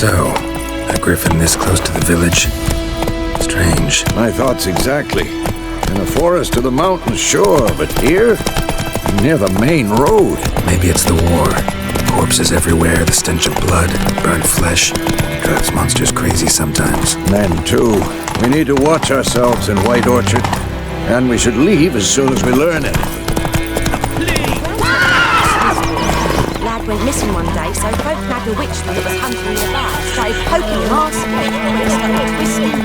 So, a griffin this close to the village? Strange. My thoughts exactly. In a forest to the mountains, sure, but here? Near the main road. Maybe it's the war. Corpses everywhere, the stench of blood, burnt flesh. Drives monsters crazy sometimes. Men, too. We need to watch ourselves in White Orchard. And we should leave as soon as we learn anything. Lad went missing one day, so folk nagged a witch that was hunting nearby. Started poking him arsehole. Started twisting.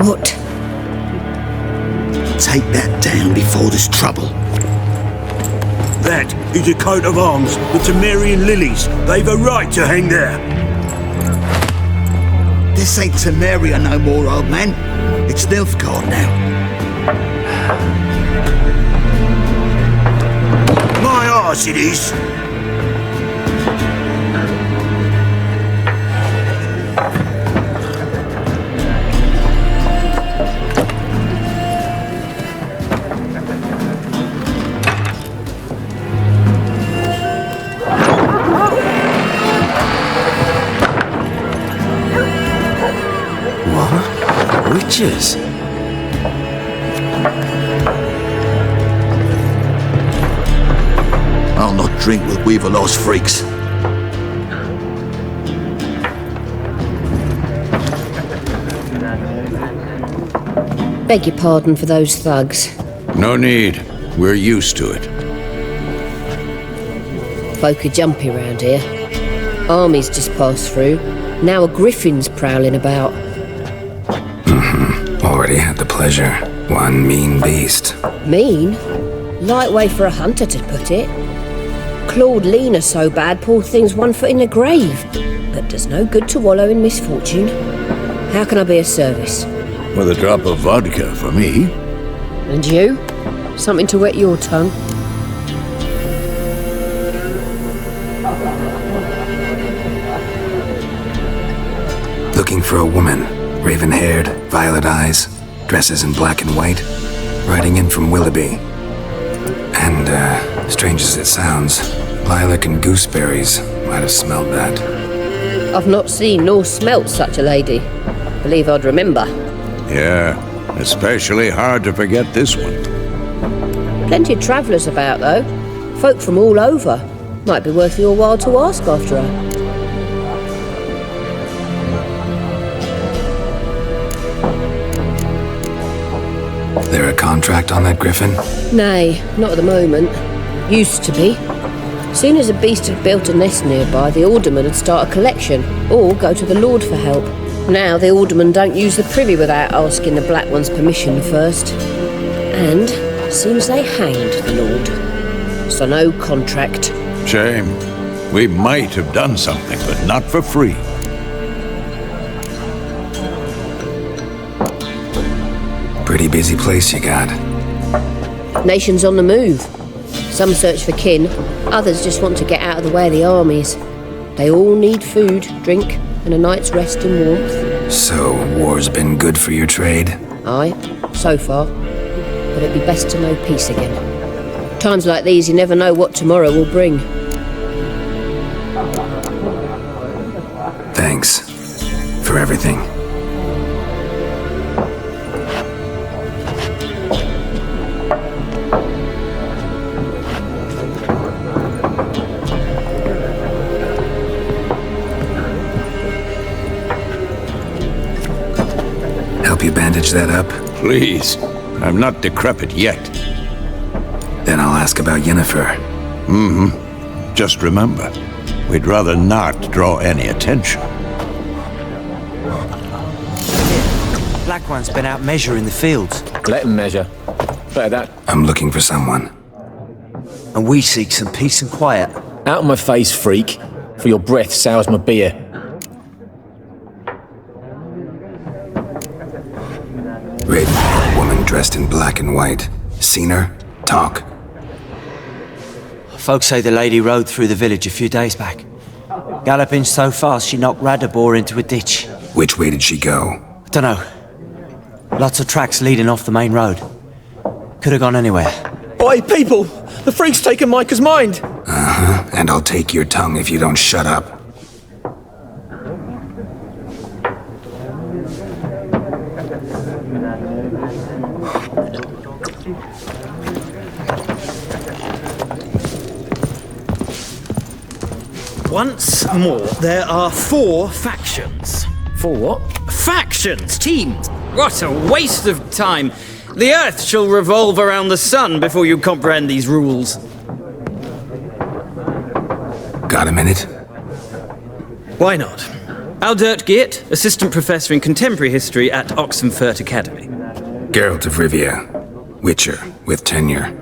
What? Take that down before there's trouble. That is a coat of arms, the Temerian lilies. They've a right to hang there. This ain't Temeria no more, old man. It's Nilfgaard now. My arse it is. Witches? I'll not drink with Weaverlaw's freaks. Beg your pardon for those thugs. No need. We're used to it. Folk are jumpy round here. Armies just passed through. Now a griffin's prowling about. Already had the pleasure. One mean beast. Mean? Light way for a hunter to put it. Clawed Lena so bad, poor thing's 1 foot in the grave. But does no good to wallow in misfortune. How can I be of service? With a drop of vodka for me. And you? Something to wet your tongue? Looking for a woman. Raven-haired, violet eyes, dresses in black and white, riding in from Willoughby. And, strange as it sounds, lilac and gooseberries might have smelled that. I've not seen nor smelt such a lady. Believe I'd remember. Yeah, especially hard to forget this one. Plenty of travellers about, though. Folk from all over. Might be worth your while to ask after her. There a contract on that griffin? Nay, not at the moment. Used to be. Soon as a beast had built a nest nearby, the alderman would start a collection, or go to the Lord for help. Now the alderman don't use the privy without asking the Black One's permission first. And seems they hanged the Lord. So no contract. Shame. We might have done something, but not for free. Pretty busy place you got. Nations on the move. Some search for kin, others just want to get out of the way of the armies. They all need food, drink, and a night's rest and warmth. So, war's been good for your trade? Aye, so far. But it'd be best to know peace again. Times like these, you never know what tomorrow will bring. Thanks. For everything. Help you bandage that up? Please. I'm not decrepit yet. Then I'll ask about Yennefer. Mm-hmm. Just remember, we'd rather not draw any attention. Black One's been out measuring the fields. Let him measure. Better that. I'm looking for someone. And we seek some peace and quiet. Out of my face, freak. For your breath sours my beer. Raven, woman dressed in black and white. Seen her? Talk. Folks say the lady rode through the village a few days back. Galloping so fast she knocked Radabor into a ditch. Which way did she go? Dunno. Lots of tracks leading off the main road. Could have gone anywhere. Oi, people! The freak's taken Micah's mind! Uh-huh, and I'll take your tongue if you don't shut up. Once more, there are 4 factions. 4 what? Factions! Teams! What a waste of time! The Earth shall revolve around the sun before you comprehend these rules. Got a minute? Why not? Aldert Geert, Assistant Professor in Contemporary History at Oxenfurt Academy. Geralt of Rivia, Witcher, with tenure.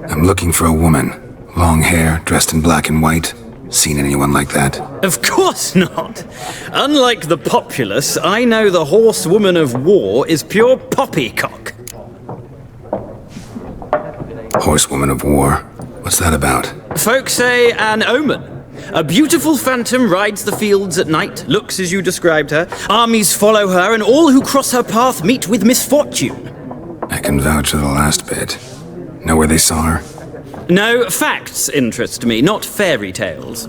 I'm looking for a woman. Long hair, dressed in black and white. Seen anyone like that? Of course not! Unlike the populace, I know the horsewoman of war is pure poppycock. Horsewoman of war? What's that about? Folks say an omen. A beautiful phantom rides the fields at night, looks as you described her. Armies follow her, and all who cross her path meet with misfortune. I can vouch for the last bit. Know where they saw her? No, facts interest me, not fairy tales.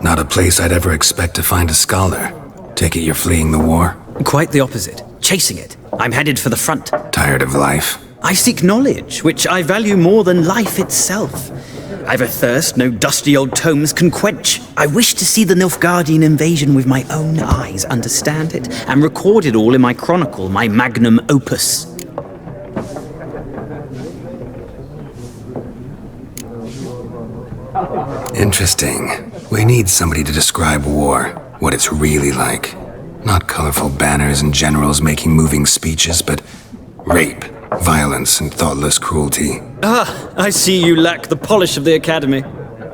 Not a place I'd ever expect to find a scholar. Take it you're fleeing the war? Quite the opposite. Chasing it. I'm headed for the front. Tired of life? I seek knowledge, which I value more than life itself. I've a thirst no dusty old tomes can quench. I wish to see the Nilfgaardian invasion with my own eyes, understand it, and record it all in my chronicle, my magnum opus. Interesting. We need somebody to describe war, what it's really like. Not colorful banners and generals making moving speeches, but rape, violence, and thoughtless cruelty. Ah, I see you lack the polish of the Academy.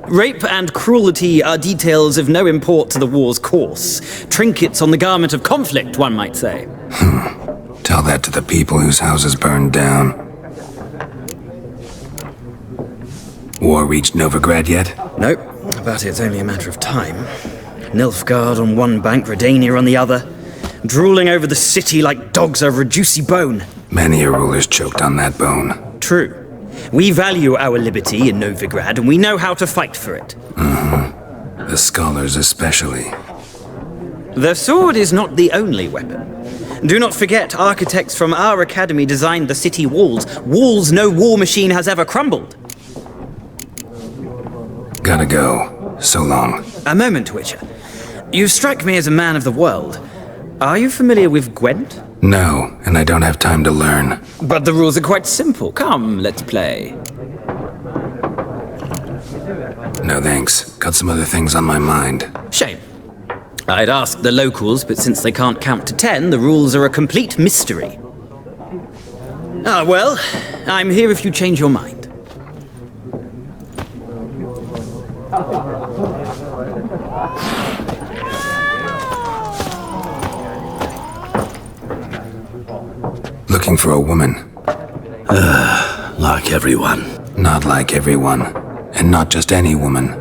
Rape and cruelty are details of no import to the war's course. Trinkets on the garment of conflict, one might say. Tell that to the people whose houses burned down. War reached Novigrad yet? Nope, but it's only a matter of time. Nilfgaard on one bank, Redania on the other, drooling over the city like dogs over a juicy bone. Many a ruler's choked on that bone. True. We value our liberty in Novigrad, and we know how to fight for it. The scholars especially. The sword is not the only weapon. Do not forget, architects from our academy designed the city walls. Walls no war machine has ever crumbled. Gotta go. So long. A moment, Witcher. You strike me as a man of the world. Are you familiar with Gwent? No, and I don't have time to learn. But the rules are quite simple. Come, let's play. No thanks. Got some other things on my mind. Shame. I'd ask the locals, but since they can't count to 10, the rules are a complete mystery. Ah, well, I'm here if you change your mind. Looking for a woman. Like everyone. Not like everyone. And not just any woman.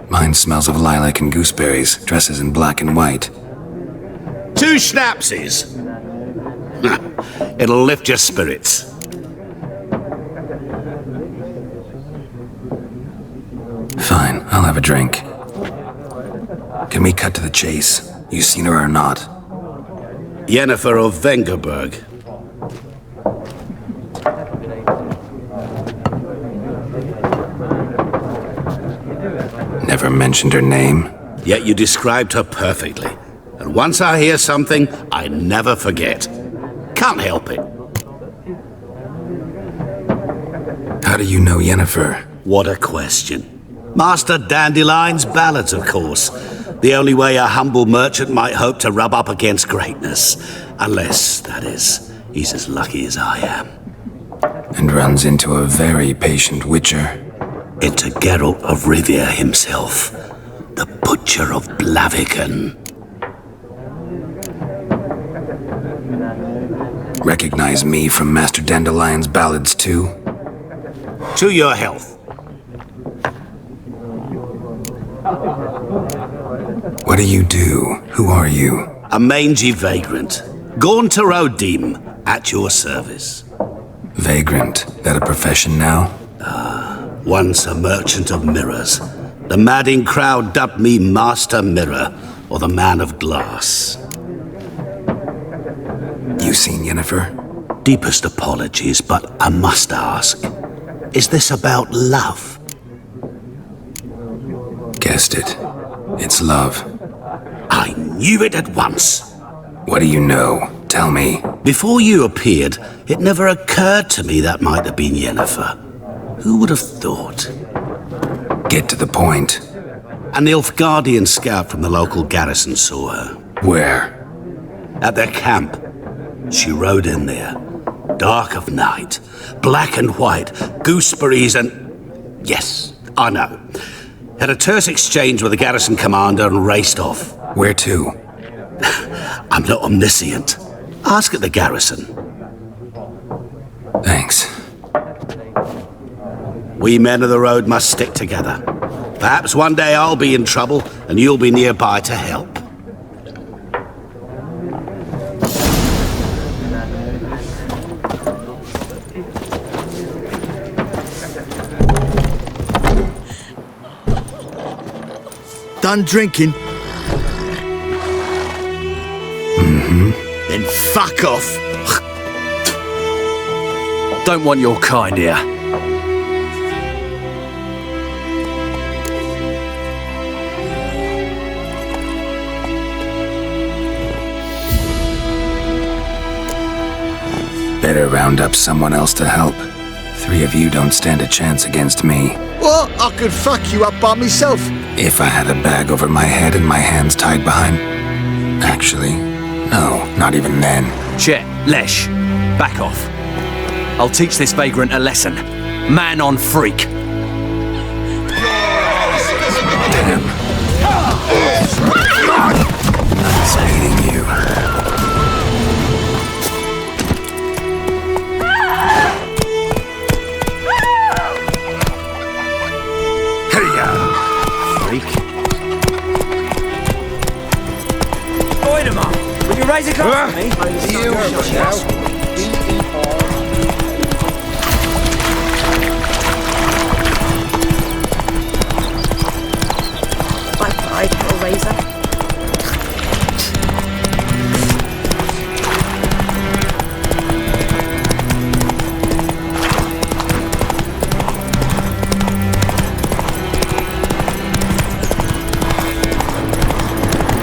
Mine smells of lilac and gooseberries, dresses in black and white. 2 schnapsies. It'll lift your spirits. Fine, I'll have a drink. Can we cut to the chase? You seen her or not? Yennefer of Vengerberg. Never mentioned her name. Yet you described her perfectly. And once I hear something, I never forget. Can't help it. How do you know Yennefer? What a question. Master Dandelion's ballads, of course. The only way a humble merchant might hope to rub up against greatness. Unless, that is, he's as lucky as I am. And runs into a very patient witcher. Into Geralt of Rivia himself. The Butcher of Blaviken. Recognize me from Master Dandelion's ballads too? To your health. What do you do? Who are you? A mangy vagrant. Gaunter Odim, at your service. Vagrant. That a profession now? Once a merchant of mirrors. The madding crowd dubbed me Master Mirror, or the Man of Glass. You seen Yennefer? Deepest apologies, but I must ask. Is this about love? Guessed it. It's love. I knew it at once. What do you know? Tell me. Before you appeared, it never occurred to me that might have been Yennefer. Who would have thought? Get to the point. An Nilfgaardian scout from the local garrison saw her. Where? At their camp. She rode in there. Dark of night. Black and white. Gooseberries and... Yes, I know. Had a terse exchange with the garrison commander and raced off. Where to? I'm not omniscient. Ask at the garrison. Thanks. We men of the road must stick together. Perhaps one day I'll be in trouble and you'll be nearby to help. Done drinking? Then fuck off. Don't want your kind here. Better round up someone else to help. 3 of you don't stand a chance against me. What? I could fuck you up by myself. If I had a bag over my head and my hands tied behind... Actually, no, not even then. Chet, Lesh, back off. I'll teach this vagrant a lesson. Man on freak. Damn. Nice meeting you. Will you raise a glass for me? Bye, little razor.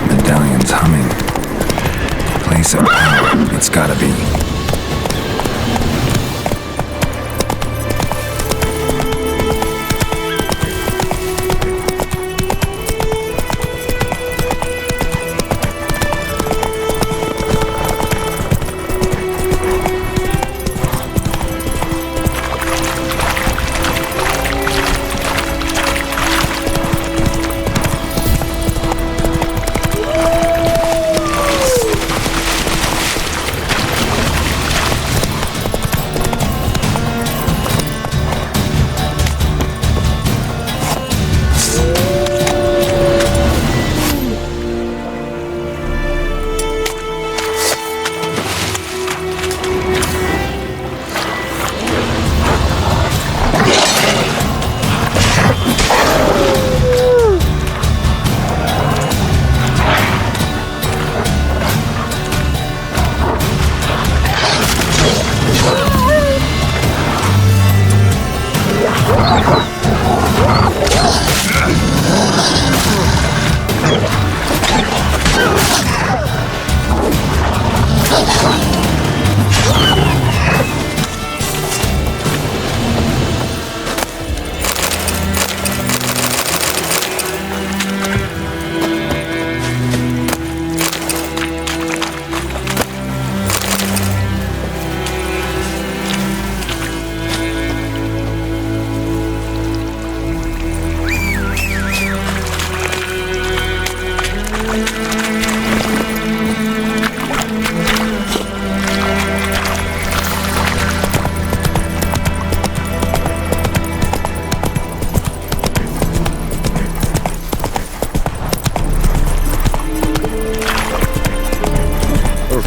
Medallion's humming. Place of power. It's gotta be.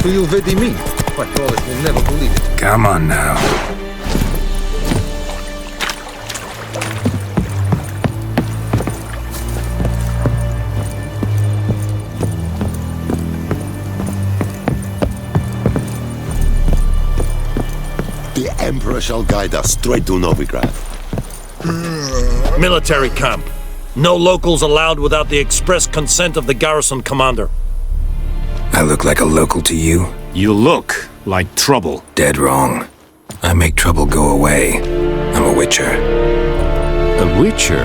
do you really mean? Patrollers will never believe it. Come on now. The Emperor shall guide us straight to Novigrad. Military camp. No locals allowed without the express consent of the garrison commander. I look like a local to you? You look like trouble. Dead wrong. I make trouble go away. I'm a witcher. A witcher?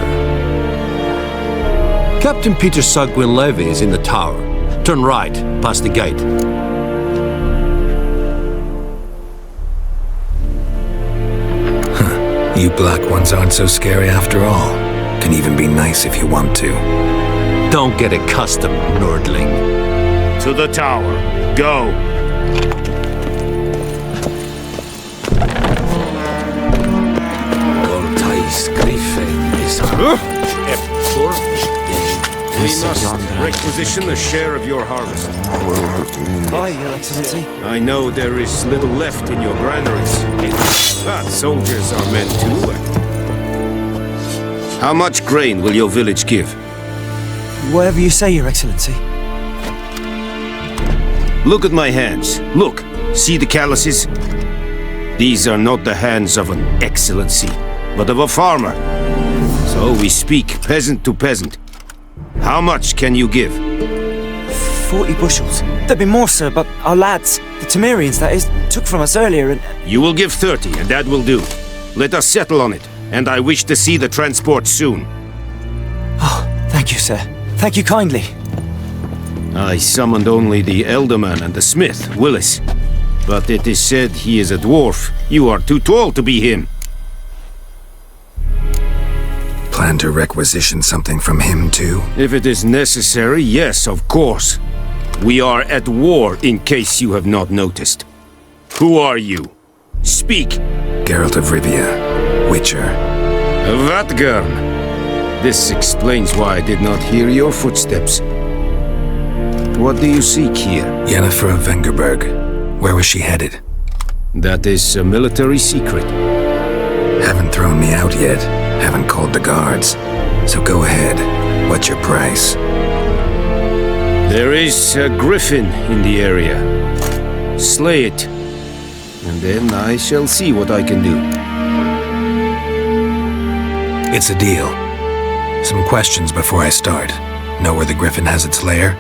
Captain Peter Sagwin Levy is in the tower. Turn right, past the gate. You black ones aren't so scary after all. Can even be nice if you want to. Don't get accustomed, nerdling. To the tower. Go. We must requisition a share of your harvest. Hi, Your Excellency. I know there is little left in your granaries, but soldiers are meant to act. How much grain will your village give? Whatever you say, Your Excellency. Look at my hands. Look. See the calluses? These are not the hands of an excellency, but of a farmer. So we speak peasant to peasant. How much can you give? 40 bushels. There'd be more, sir, but our lads, the Temerians, that is, took from us earlier and... You will give 30, and that will do. Let us settle on it, and I wish to see the transport soon. Oh, thank you, sir. Thank you kindly. I summoned only the Elderman and the smith, Willis. But it is said he is a dwarf. You are too tall to be him. Plan to requisition something from him, too? If it is necessary, yes, of course. We are at war, in case you have not noticed. Who are you? Speak! Geralt of Rivia, Witcher. Vatgern! This explains why I did not hear your footsteps. What do you seek here? Yennefer of Vengerberg. Where was she headed? That is a military secret. Haven't thrown me out yet. Haven't called the guards. So go ahead. What's your price? There is a griffin in the area. Slay it. And then I shall see what I can do. It's a deal. Some questions before I start. Know where the griffin has its lair?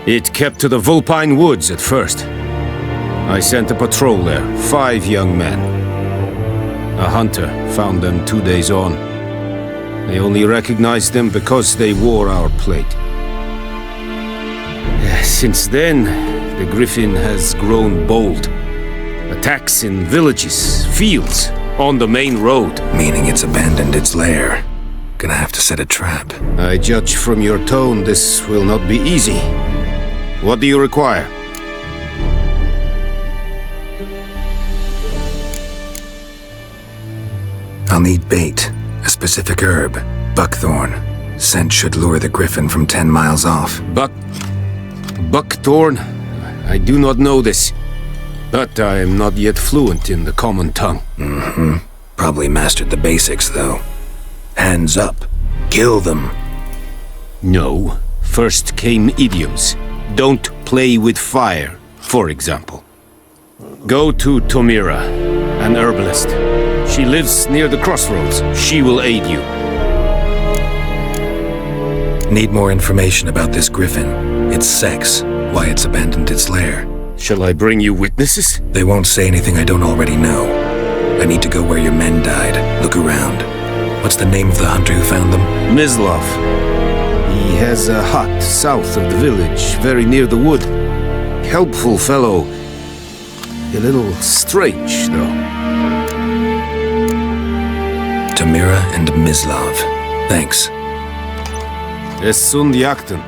It kept to the Vulpine Woods at first. I sent a patrol there, 5 young men. A hunter found them 2 days on. They only recognized them because they wore our plate. Since then, the griffin has grown bold. Attacks in villages, fields, on the main road. Meaning it's abandoned its lair. Gonna have to set a trap. I judge from your tone this will not be easy. What do you require? I'll need bait, a specific herb, buckthorn. Scent should lure the griffin from 10 miles off. Buckthorn? I do not know this, but I am not yet fluent in the common tongue. Probably mastered the basics, though. Hands up. Kill them. No. First came idioms. Don't play with fire, for example. Go to Tomira, an herbalist. She lives near the crossroads. She will aid you. Need more information about this griffin. Its sex, why it's abandoned its lair. Shall I bring you witnesses? They won't say anything I don't already know. I need to go where your men died. Look around. What's the name of the hunter who found them? Mislav. He has a hut south of the village, very near the wood. Helpful fellow. A little strange, though. Tamira and Mislav. Thanks. Es sund jakten.